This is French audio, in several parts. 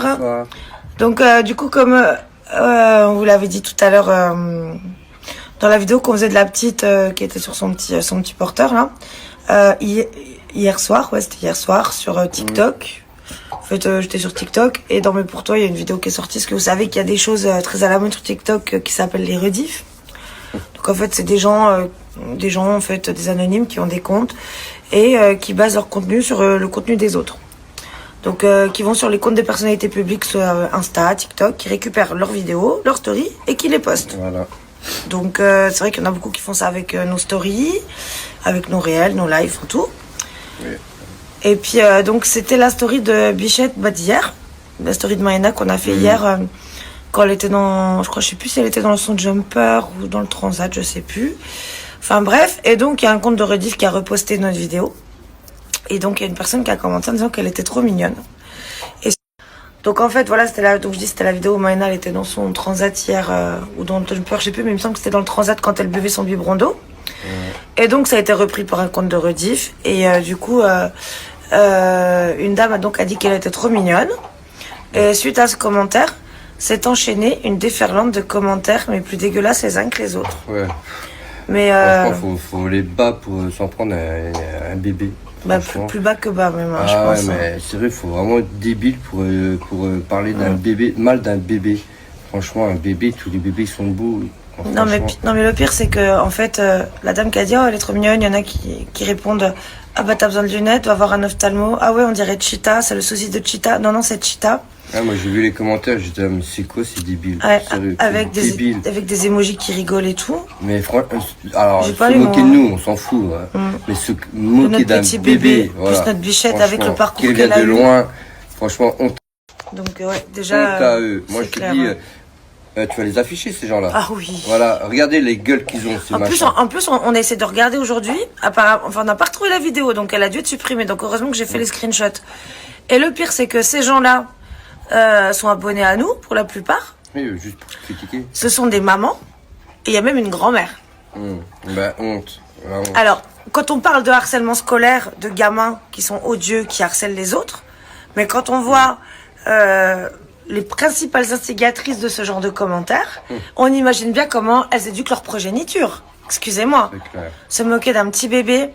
Bonsoir. Bonsoir. Donc du coup, comme on vous l'avait dit tout à l'heure dans la vidéo qu'on faisait de la petite qui était sur son petit porteur là, hier soir, ouais c'était hier soir sur TikTok. En fait, j'étais sur TikTok et dans Mes pour toi, il y a une vidéo qui est sortie. Parce que vous savez qu'il y a des choses très à la mode sur TikTok qui s'appellent les rediffs. Donc en fait, c'est des gens en fait, des anonymes qui ont des comptes et qui basent leur contenu sur le contenu des autres. Donc qui vont sur les comptes des personnalités publiques sur Insta, TikTok, qui récupèrent leurs vidéos, leurs stories et qui les postent. Voilà. Donc c'est vrai qu'il y en a beaucoup qui font ça avec nos stories, avec nos réels, nos lives, tout. Oui. Et puis donc c'était la story de Bichette d'hier, la story de Maïna qu'on a fait hier quand elle était dans, je sais plus si elle était dans son jumper ou dans le transat, je sais plus. Enfin bref, et donc il y a un compte de rediff qui a reposté notre vidéo. Et donc il y a une personne qui a commenté en disant qu'elle était trop mignonne. Et donc en fait voilà, c'était la vidéo où Maïna elle était dans son transat hier ou dans le jumper, je sais plus, mais il me semble que c'était dans le transat quand elle buvait son biberon d'eau. Et donc ça a été repris par un compte de rediff et du coup une dame a dit qu'elle était trop mignonne. Et suite à ce commentaire, s'est enchaînée une déferlante de commentaires, mais plus dégueulasses les uns que les autres. Ouais. Mais franchement, faut les bas pour s'en prendre un bébé. Bah, plus bas que bas même, je ah pense. Ouais, mais c'est vrai, faut vraiment être débile pour parler d'un bébé, mal d'un bébé. Franchement, un bébé, tous les bébés sont beaux. Non mais le pire c'est que en fait la dame qui a dit oh elle est trop mignonne, il y en a qui répondent ah bah t'as besoin de lunettes, va voir un ophtalmo, ah ouais on dirait Cheetah, c'est le sosie de Cheetah, non c'est Cheetah. Ah, moi j'ai vu les commentaires, j'étais là mais c'est quoi, c'est débile. Ouais, Sérieux, avec des emojis qui rigolent et tout. Mais franchement, alors se moquer de nous on s'en fout, mais se moquer d'un bébé, voilà. Plus notre Bichette avec le parcours qu'elle a de loin, franchement honte. Donc ouais déjà honte à eux. Moi je te dis tu vas les afficher ces gens-là. Ah oui. Voilà, regardez les gueules qu'ils ont. En plus, on a essayé de regarder aujourd'hui. Enfin, on n'a pas retrouvé la vidéo, donc elle a dû être supprimée. Donc heureusement que j'ai fait les screenshots. Et le pire, c'est que ces gens-là sont abonnés à nous pour la plupart. Oui, juste pour critiquer. Ce sont des mamans et il y a même une grand-mère. Bah honte. Alors, quand on parle de harcèlement scolaire, de gamins qui sont odieux, qui harcèlent les autres, mais quand on voit les principales instigatrices de ce genre de commentaires, on imagine bien comment elles éduquent leur progéniture. Excusez-moi. Se moquer d'un petit bébé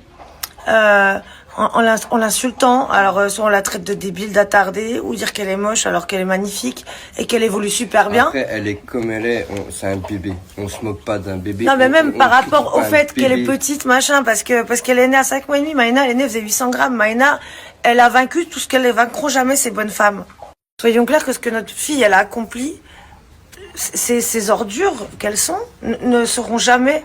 en l'insultant, alors soit on la traite de débile, d'attardée, ou dire qu'elle est moche alors qu'elle est magnifique et qu'elle évolue super bien. Après, elle est comme elle est, c'est un bébé. On se moque pas d'un bébé. Non mais même par rapport au fait qu'elle est petite, machin, parce qu'elle est née à 5 mois et demi, Maïna, elle est née, elle faisait 800 grammes. Maïna, elle a vaincu tout ce qu'elles ne vaincront jamais, ces bonnes femmes. Soyons clairs que ce que notre fille, elle a accompli, ces ordures qu'elles sont, ne seront jamais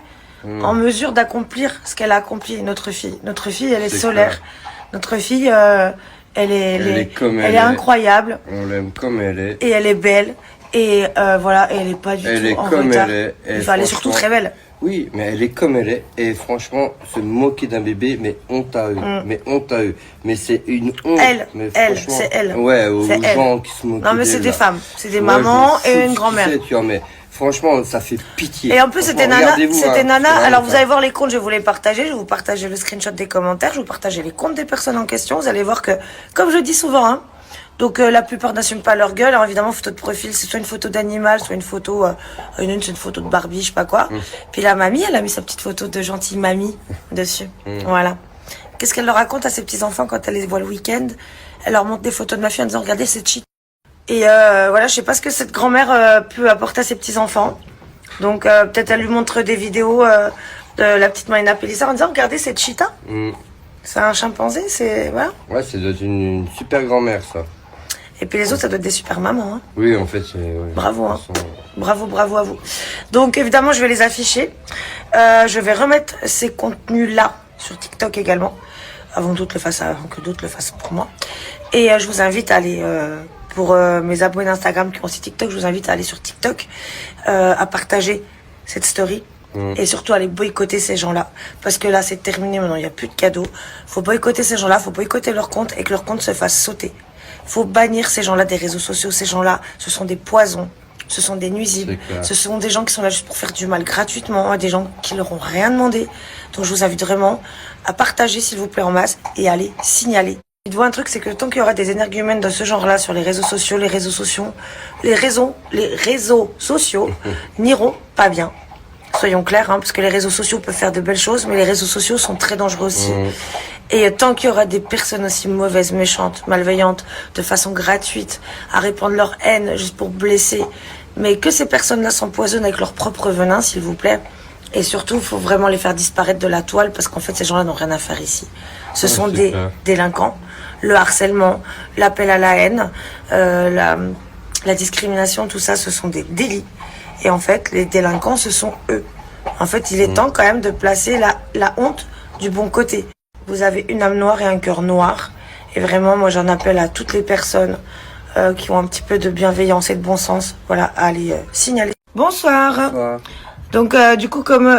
en mesure d'accomplir ce qu'elle a accompli, notre fille. Notre fille, elle est solaire. Clair. Notre fille, elle est incroyable. On l'aime comme elle est. Et elle est belle. Et voilà, et elle est pas du tout en retard. Elle est surtout très belle. Oui, mais elle est comme elle est. Et franchement, se moquer d'un bébé, mais honte à eux. Mais honte à eux. Mais c'est une honte. C'est elle. Ouais, aux gens qui se moquent. Non, mais c'est des femmes. C'est des mamans et une grand-mère. Mais franchement, ça fait pitié. Et en plus, c'était Nana. Alors, vous allez voir les comptes, je vais vous les partager. Je vais vous partager le screenshot des commentaires. Je vais vous partager les comptes des personnes en question. Vous allez voir que, comme je dis souvent, donc la plupart n'assument pas leur gueule. Alors évidemment, photo de profil, c'est soit une photo d'animal, soit une photo, c'est une photo de Barbie, je sais pas quoi. Puis la mamie, elle a mis sa petite photo de gentille mamie dessus. Voilà. Qu'est-ce qu'elle leur raconte à ses petits enfants quand elle les voit le week-end? Elle leur montre des photos de ma fille en disant regardez c'est cheat. Et voilà, je sais pas ce que cette grand-mère peut apporter à ses petits enfants. Donc peut-être elle lui montre des vidéos de la petite Maïna Pélissard en disant regardez c'est Cheetah. C'est un chimpanzé, c'est voilà. Ouais, c'est une super grand-mère ça. Et puis les autres, ça doit être des super mamans. Oui, en fait, c'est... Ouais, bravo, bravo à vous. Donc évidemment, je vais les afficher. Je vais remettre ces contenus-là sur TikTok également, avant que d'autres le fassent pour moi. Et je vous invite à aller, pour mes abonnés Instagram qui ont aussi TikTok, je vous invite à aller sur TikTok, à partager cette story. Et surtout aller boycotter ces gens-là. Parce que là, c'est terminé maintenant, il n'y a plus de cadeaux. Faut boycotter ces gens-là, faut boycotter leur compte et que leur compte se fasse sauter. Faut bannir ces gens-là des réseaux sociaux. Ces gens-là, ce sont des poisons, ce sont des nuisibles, ce sont des gens qui sont là juste pour faire du mal gratuitement, des gens qui leur ont rien demandé. Donc je vous invite vraiment à partager s'il vous plaît en masse et à aller signaler Dites-vous un truc, c'est que tant qu'il y aura des énergumènes de ce genre-là sur les réseaux sociaux n'iront pas bien. Soyons clairs, hein, parce que les réseaux sociaux peuvent faire de belles choses, mais les réseaux sociaux sont très dangereux aussi. Et tant qu'il y aura des personnes aussi mauvaises, méchantes, malveillantes, de façon gratuite, à répandre leur haine juste pour blesser, mais que ces personnes-là s'empoisonnent avec leur propre venin, s'il vous plaît. Et surtout, il faut vraiment les faire disparaître de la toile, parce qu'en fait, ces gens-là n'ont rien à faire ici. Ce sont des délinquants. Le harcèlement, l'appel à la haine, la discrimination, tout ça, ce sont des délits. Et en fait, les délinquants, ce sont eux. En fait, il est temps quand même de placer la honte du bon côté. Vous avez une âme noire et un cœur noir. Et vraiment, moi, j'en appelle à toutes les personnes qui ont un petit peu de bienveillance et de bon sens, voilà, à aller signaler. Bonsoir. Bonsoir. Donc, du coup, comme